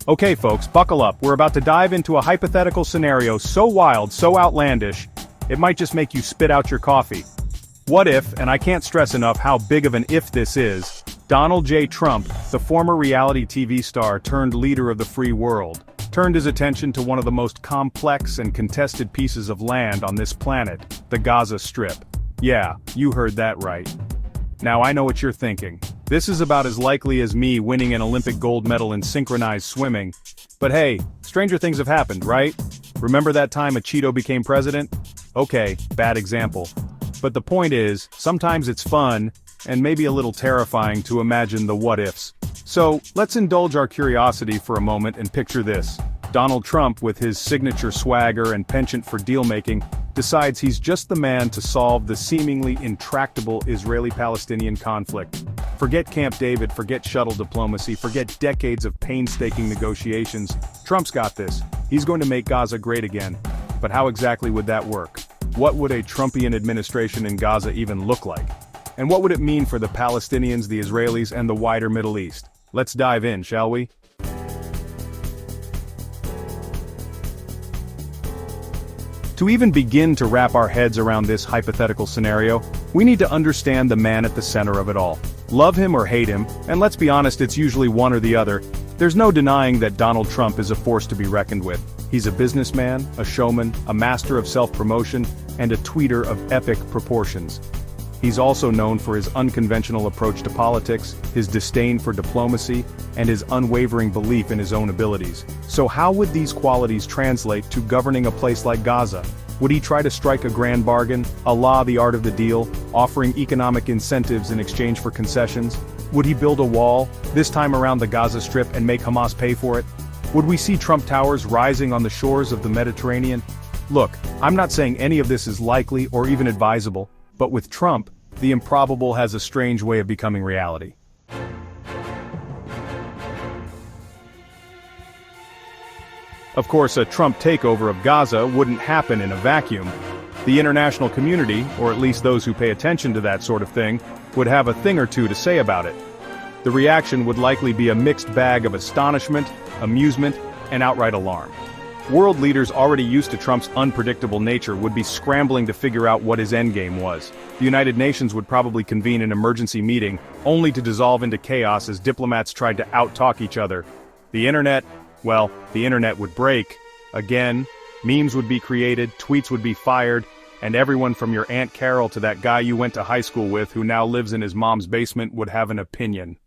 Okay folks, buckle up, we're about to dive into a hypothetical scenario so wild, so outlandish, it might just make you spit out your coffee. What if, and I can't stress enough how big of an if this is, Donald J. Trump, the former reality TV star turned leader of the free world, turned his attention to one of the most complex and contested pieces of land on this planet, the Gaza Strip. Yeah, you heard that right. Now I know what you're thinking. This is about as likely as me winning an Olympic gold medal in synchronized swimming. But hey, stranger things have happened, right? Remember that time a Cheeto became president? Okay, bad example. But the point is, sometimes it's fun, and maybe a little terrifying to imagine the what-ifs. So, let's indulge our curiosity for a moment and picture this. Donald Trump, with his signature swagger and penchant for deal-making, decides he's just the man to solve the seemingly intractable Israeli-Palestinian conflict. Forget Camp David, forget shuttle diplomacy, forget decades of painstaking negotiations. Trump's got this. He's going to make Gaza great again. But how exactly would that work? What would a Trumpian administration in Gaza even look like? And what would it mean for the Palestinians, the Israelis, and the wider Middle East? Let's dive in, shall we? To even begin to wrap our heads around this hypothetical scenario, we need to understand the man at the center of it all. Love him or hate him, and let's be honest, it's usually one or the other, there's no denying that Donald Trump is a force to be reckoned with. He's a businessman, a showman, a master of self-promotion, and a tweeter of epic proportions. He's also known for his unconventional approach to politics, his disdain for diplomacy, and his unwavering belief in his own abilities. So how would these qualities translate to governing a place like Gaza? Would he try to strike a grand bargain, a la the art of the deal, offering economic incentives in exchange for concessions? Would he build a wall, this time around the Gaza Strip, and make Hamas pay for it? Would we see Trump Towers rising on the shores of the Mediterranean? Look, I'm not saying any of this is likely or even advisable, but with Trump, the improbable has a strange way of becoming reality. Of course, a Trump takeover of Gaza wouldn't happen in a vacuum. The international community, or at least those who pay attention to that sort of thing, would have a thing or two to say about it. The reaction would likely be a mixed bag of astonishment, amusement, and outright alarm. World leaders already used to Trump's unpredictable nature would be scrambling to figure out what his endgame was. The United Nations would probably convene an emergency meeting, only to dissolve into chaos as diplomats tried to out-talk each other. The internet, well, the internet would break. Again, memes would be created, tweets would be fired, and everyone from your Aunt Carol to that guy you went to high school with who now lives in his mom's basement would have an opinion.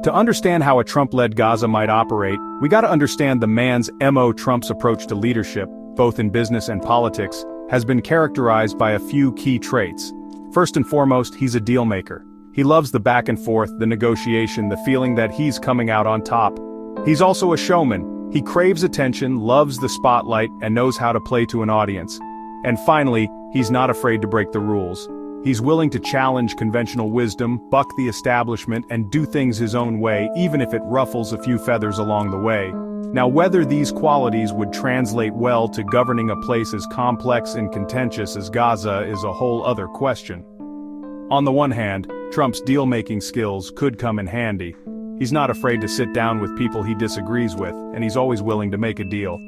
To understand how a Trump-led Gaza might operate, we gotta understand the man's MO. Trump's approach to leadership, both in business and politics, has been characterized by a few key traits. First and foremost, he's a deal maker. He loves the back and forth, the negotiation, the feeling that he's coming out on top. He's also a showman. He craves attention, loves the spotlight, and knows how to play to an audience. And finally, he's not afraid to break the rules. He's willing to challenge conventional wisdom, buck the establishment, and do things his own way, even if it ruffles a few feathers along the way. Now, whether these qualities would translate well to governing a place as complex and contentious as Gaza is a whole other question. On the one hand, Trump's deal-making skills could come in handy. He's not afraid to sit down with people he disagrees with, and he's always willing to make a deal.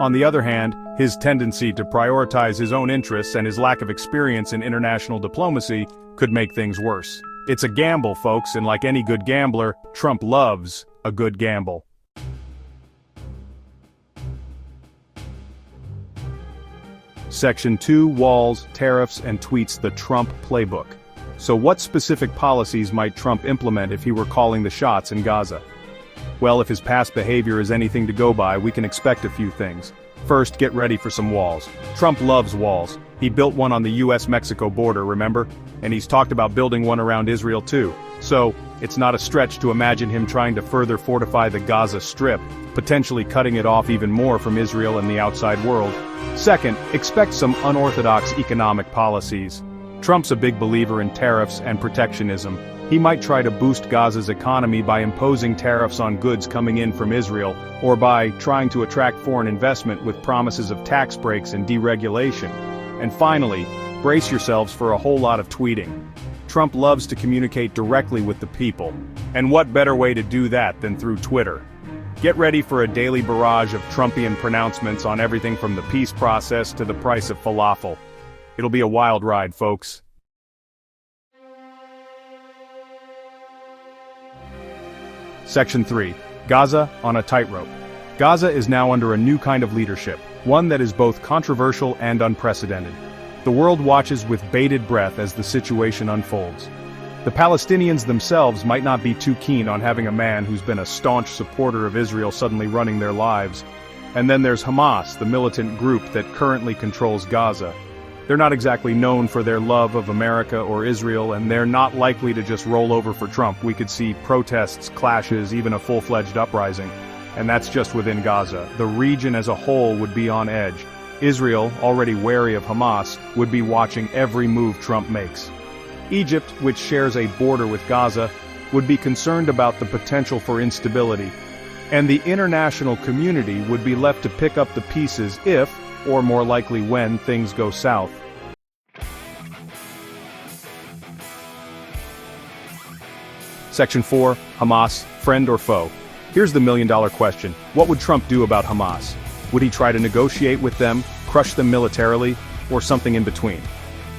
On the other hand, his tendency to prioritize his own interests and his lack of experience in international diplomacy could make things worse. It's a gamble, folks, and like any good gambler, Trump loves a good gamble. Section 2, Walls, Tariffs, and Tweets, the Trump Playbook. So what specific policies might Trump implement if he were calling the shots in Gaza? Well, if his past behavior is anything to go by, we can expect a few things. First, get ready for some walls. Trump loves walls. He built one on the US-Mexico border, remember? And he's talked about building one around Israel too. So, it's not a stretch to imagine him trying to further fortify the Gaza Strip, potentially cutting it off even more from Israel and the outside world. Second, expect some unorthodox economic policies. Trump's a big believer in tariffs and protectionism. He might try to boost Gaza's economy by imposing tariffs on goods coming in from Israel, or by trying to attract foreign investment with promises of tax breaks and deregulation. And finally, brace yourselves for a whole lot of tweeting. Trump loves to communicate directly with the people. And what better way to do that than through Twitter? Get ready for a daily barrage of Trumpian pronouncements on everything from the peace process to the price of falafel. It'll be a wild ride, folks. Section 3. Gaza on a tightrope. Gaza is now under a new kind of leadership, one that is both controversial and unprecedented. The world watches with bated breath as the situation unfolds. The Palestinians themselves might not be too keen on having a man who's been a staunch supporter of Israel suddenly running their lives. And then there's Hamas, the militant group that currently controls Gaza. They're not exactly known for their love of America or Israel, and they're not likely to just roll over for Trump. We could see protests, clashes, even a full-fledged uprising. And that's just within Gaza. The region as a whole would be on edge. Israel, already wary of Hamas, would be watching every move Trump makes. Egypt, which shares a border with Gaza, would be concerned about the potential for instability. And the international community would be left to pick up the pieces if, or more likely when, things go south. Section 4. Hamas, friend or foe? Here's the million-dollar question. What would Trump do about Hamas? Would he try to negotiate with them, crush them militarily, or something in between?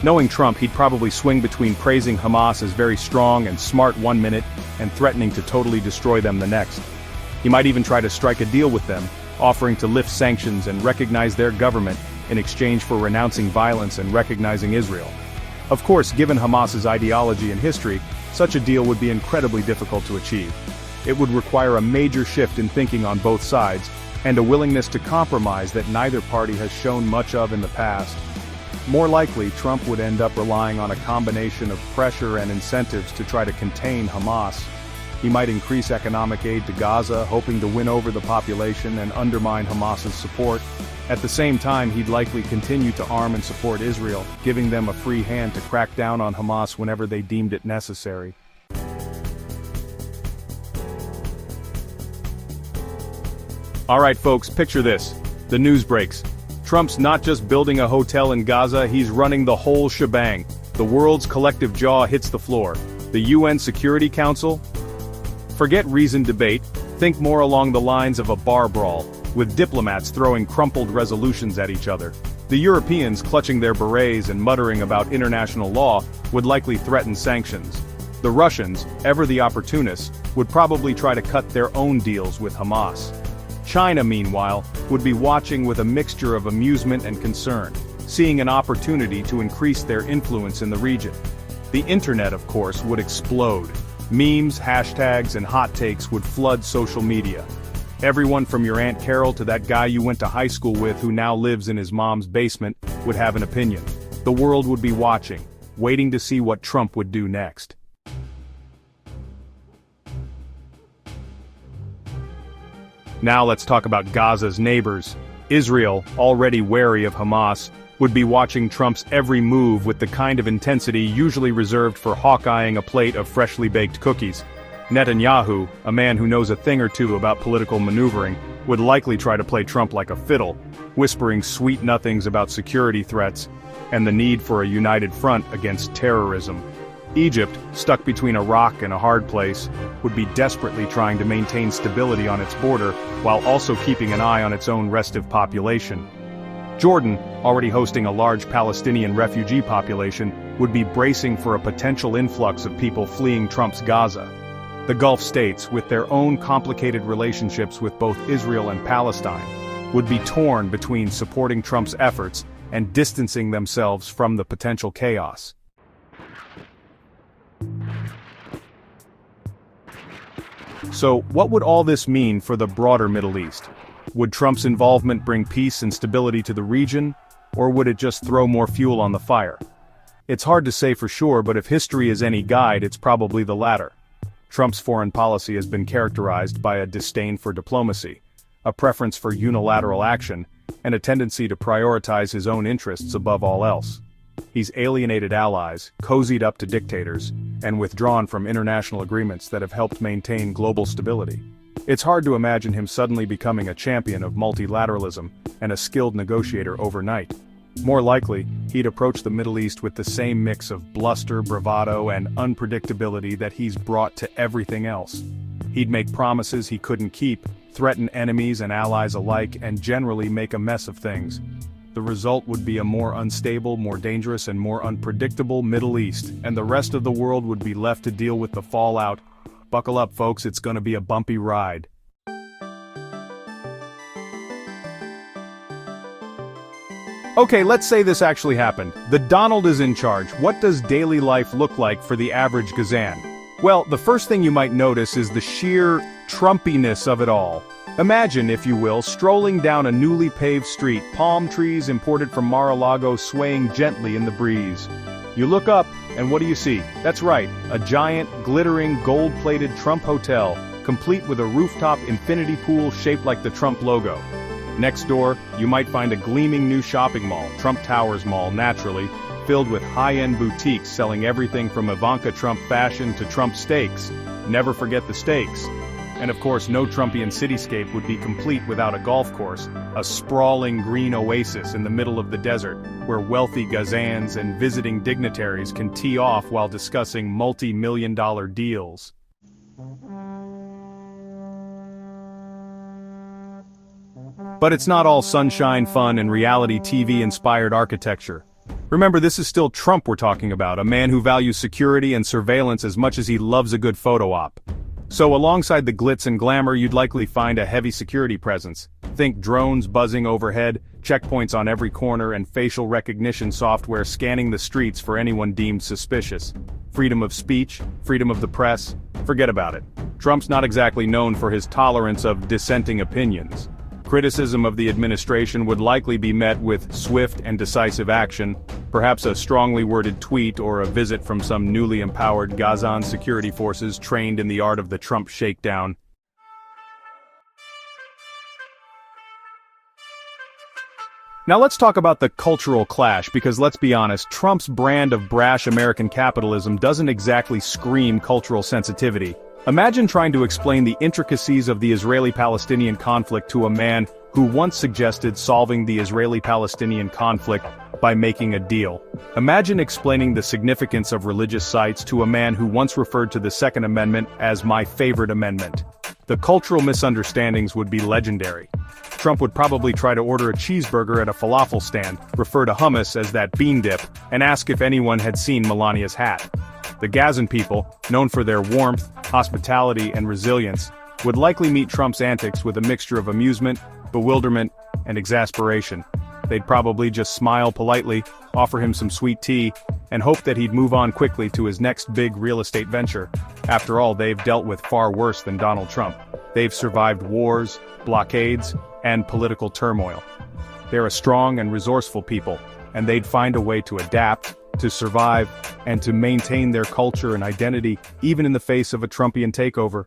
Knowing Trump, he'd probably swing between praising Hamas as very strong and smart one minute and threatening to totally destroy them the next. He might even try to strike a deal with them, offering to lift sanctions and recognize their government in exchange for renouncing violence and recognizing Israel. Of course, given Hamas's ideology and history, such a deal would be incredibly difficult to achieve. It would require a major shift in thinking on both sides, and a willingness to compromise that neither party has shown much of in the past. More likely, Trump would end up relying on a combination of pressure and incentives to try to contain Hamas. He might increase economic aid to Gaza, hoping to win over the population and undermine Hamas's support. At the same time, he'd likely continue to arm and support Israel, giving them a free hand to crack down on Hamas whenever they deemed it necessary. Alright folks, picture this. The news breaks. Trump's not just building a hotel in Gaza, he's running the whole shebang. The world's collective jaw hits the floor. The UN Security Council? Forget reasoned debate, think more along the lines of a bar brawl, with diplomats throwing crumpled resolutions at each other. The Europeans, clutching their berets and muttering about international law, would likely threaten sanctions. The Russians, ever the opportunists, would probably try to cut their own deals with Hamas. China, meanwhile, would be watching with a mixture of amusement and concern, seeing an opportunity to increase their influence in the region. The internet, of course, would explode. Memes, hashtags, and hot takes would flood social media. Everyone from your Aunt Carol to that guy you went to high school with who now lives in his mom's basement would have an opinion. The world would be watching, waiting to see what Trump would do next. Now let's talk about Gaza's neighbors. Israel, already wary of Hamas, would be watching Trump's every move with the kind of intensity usually reserved for hawk-eyeing a plate of freshly baked cookies. Netanyahu, a man who knows a thing or two about political maneuvering, would likely try to play Trump like a fiddle, whispering sweet nothings about security threats and the need for a united front against terrorism. Egypt, stuck between a rock and a hard place, would be desperately trying to maintain stability on its border while also keeping an eye on its own restive population. Jordan, already hosting a large Palestinian refugee population, would be bracing for a potential influx of people fleeing Trump's Gaza. The Gulf states, with their own complicated relationships with both Israel and Palestine, would be torn between supporting Trump's efforts and distancing themselves from the potential chaos. So, what would all this mean for the broader Middle East? Would Trump's involvement bring peace and stability to the region, or would it just throw more fuel on the fire? It's hard to say for sure, but if history is any guide, it's probably the latter. Trump's foreign policy has been characterized by a disdain for diplomacy, a preference for unilateral action, and a tendency to prioritize his own interests above all else. He's alienated allies, cozied up to dictators, and withdrawn from international agreements that have helped maintain global stability. It's hard to imagine him suddenly becoming a champion of multilateralism and a skilled negotiator overnight. More likely, he'd approach the Middle East with the same mix of bluster, bravado, and unpredictability that he's brought to everything else. He'd make promises he couldn't keep, threaten enemies and allies alike, and generally make a mess of things. The result would be a more unstable, more dangerous, and more unpredictable Middle East, and the rest of the world would be left to deal with the fallout. Buckle up, folks, it's gonna be a bumpy ride. Okay, let's say this actually happened. The Donald is in charge. What does daily life look like for the average Gazan? Well, the first thing you might notice is the sheer Trumpiness of it all. Imagine, if you will, strolling down a newly paved street, palm trees imported from Mar-a-Lago swaying gently in the breeze. You look up, and what do you see? That's right, a giant, glittering, gold-plated Trump hotel, complete with a rooftop infinity pool shaped like the Trump logo. Next door, you might find a gleaming new shopping mall, Trump Towers Mall naturally, filled with high-end boutiques selling everything from Ivanka Trump fashion to Trump steaks. Never forget the steaks. And of course, no Trumpian cityscape would be complete without a golf course, a sprawling green oasis in the middle of the desert, where wealthy Gazans and visiting dignitaries can tee off while discussing multi-million-dollar deals. But it's not all sunshine, fun, and reality TV-inspired architecture. Remember, this is still Trump we're talking about, a man who values security and surveillance as much as he loves a good photo op. So alongside the glitz and glamour, you'd likely find a heavy security presence. Think drones buzzing overhead, checkpoints on every corner, and facial recognition software scanning the streets for anyone deemed suspicious. Freedom of speech, freedom of the press, forget about it. Trump's not exactly known for his tolerance of dissenting opinions. Criticism of the administration would likely be met with swift and decisive action, perhaps a strongly worded tweet or a visit from some newly empowered Gazan security forces trained in the art of the Trump shakedown. Now let's talk about the cultural clash, because let's be honest, Trump's brand of brash American capitalism doesn't exactly scream cultural sensitivity. Imagine trying to explain the intricacies of the Israeli-Palestinian conflict to a man who once suggested solving the Israeli-Palestinian conflict by making a deal. Imagine explaining the significance of religious sites to a man who once referred to the Second Amendment as my favorite amendment. The cultural misunderstandings would be legendary. Trump would probably try to order a cheeseburger at a falafel stand, refer to hummus as that bean dip, and ask if anyone had seen Melania's hat. The Gazan people, known for their warmth, hospitality, and resilience, would likely meet Trump's antics with a mixture of amusement, bewilderment, and exasperation. They'd probably just smile politely, offer him some sweet tea, and hope that he'd move on quickly to his next big real estate venture. After all, they've dealt with far worse than Donald Trump. They've survived wars, blockades, and political turmoil. They're a strong and resourceful people, and they'd find a way to adapt, to survive, and to maintain their culture and identity, even in the face of a Trumpian takeover.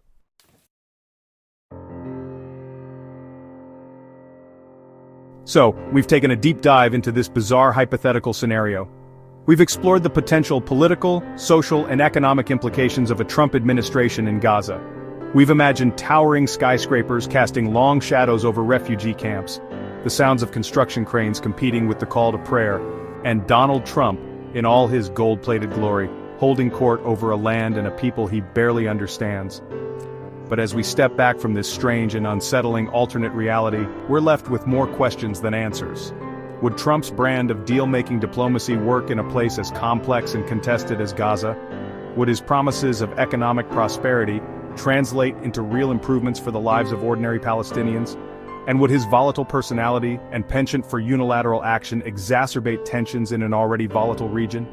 So, we've taken a deep dive into this bizarre hypothetical scenario. We've explored the potential political, social, and economic implications of a Trump administration in Gaza. We've imagined towering skyscrapers casting long shadows over refugee camps, the sounds of construction cranes competing with the call to prayer, and Donald Trump, in all his gold-plated glory, holding court over a land and a people he barely understands. But as we step back from this strange and unsettling alternate reality, we're left with more questions than answers. Would Trump's brand of deal-making diplomacy work in a place as complex and contested as Gaza? Would his promises of economic prosperity translate into real improvements for the lives of ordinary Palestinians? And would his volatile personality and penchant for unilateral action exacerbate tensions in an already volatile region?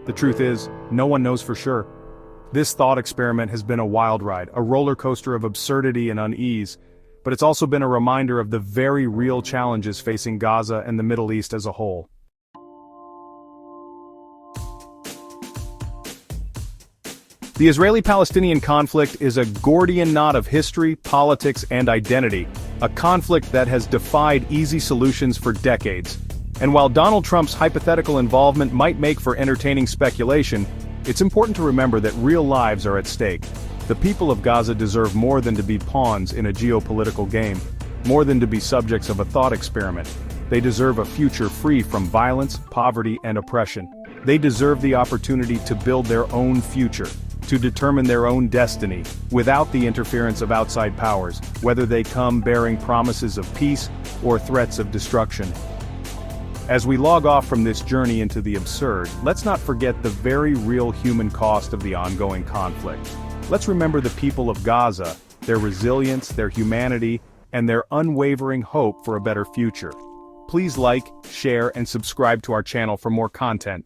The truth is, no one knows for sure. This thought experiment has been a wild ride, a roller coaster of absurdity and unease, but it's also been a reminder of the very real challenges facing Gaza and the Middle East as a whole. The Israeli-Palestinian conflict is a Gordian knot of history, politics, and identity, a conflict that has defied easy solutions for decades. And while Donald Trump's hypothetical involvement might make for entertaining speculation, it's important to remember that real lives are at stake. The people of Gaza deserve more than to be pawns in a geopolitical game, more than to be subjects of a thought experiment. They deserve a future free from violence, poverty, and oppression. They deserve the opportunity to build their own future, to determine their own destiny, without the interference of outside powers, whether they come bearing promises of peace or threats of destruction. As we log off from this journey into the absurd, let's not forget the very real human cost of the ongoing conflict. Let's remember the people of Gaza, their resilience, their humanity, and their unwavering hope for a better future. Please like, share, and subscribe to our channel for more content.